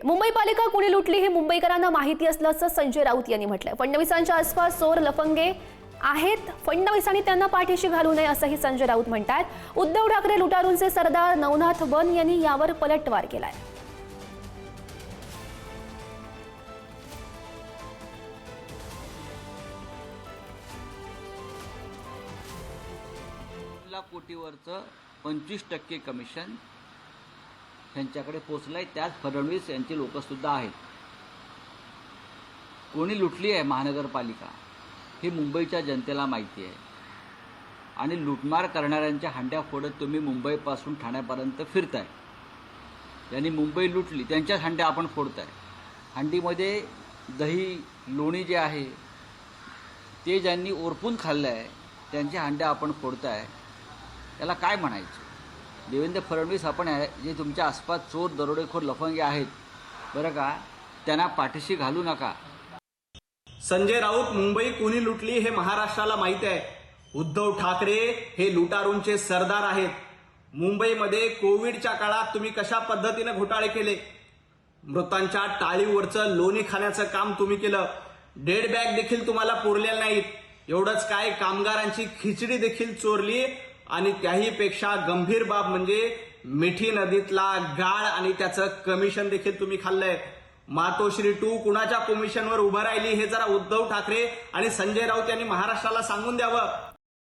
मुंबई पालिका कुणी लुटली हे मुंबईकरांना माहिती असल्याचं संजय राऊत यांनी म्हटलंय। फडणवीसांच्या आसपास चोर लफंगे आहेत, फडणवीसांनी त्यांना पाठीशी घालू नये असंही संजय राऊत म्हणतात। उद्धव ठाकरे लुटारूंचे सरदार नवनाथ वन यांनी यावर पलटवार केलाय। कोटीवरचं 25% कमिशन त्यांच्याकडे पोचलंय। त्यात फडणवीस यांची लोक सुद्धा आहेत। कोणी लुटली आहे महानगरपालिका ही मुंबईच्या जनतेला माहिती आहे आणि लुटमार करणाऱ्यांच्या हंड्या फोडत तुम्ही मुंबईपासून ठाण्यापर्यंत फिरताय। यांनी मुंबई लुटली त्यांच्या हंड्या आपण फोडताय। हंडीमध्ये दही लोणी जे आहे ते ज्यांनी ओरपून खाल्लं आहे त्यांच्या हंड्या आपण फोडताय। याला काय म्हणायचं? देवेंद्र फडणवीस आपण जे तुमच्या आसपास चोर दरोडेखोर लफंगे आहेत बरं का, त्यांना पाठीशी घालू नका। संजय राऊत, मुंबई कोणी लुटली हे महाराष्ट्राला माहिती आहे। उद्धव ठाकरे हे लुटारूंचे सरदार आहेत। मुंबईमध्ये कोविडच्या काळात तुम्ही कशा पद्धतीने घोटाळे केले, मृतांच्या टाळीवरचं लोणी खाण्याचं काम तुम्ही केलं। डेड बॅग देखील तुम्हाला पुरलेल्या नाहीत। एवढंच काय, कामगारांची खिचडी देखील चोरली आणि त्याही पेक्षा गंभीर बाब म्हणजे मिठी नदीतला गाळ आणि त्याचं कमिशन देखील तुम्ही खाल्लंय। मातोश्री 2 कुणाच्या कमिशनवर उभं राहिली हे जरा उद्धव ठाकरे आणि संजय राऊत यांनी महाराष्ट्राला सांगून द्यावं।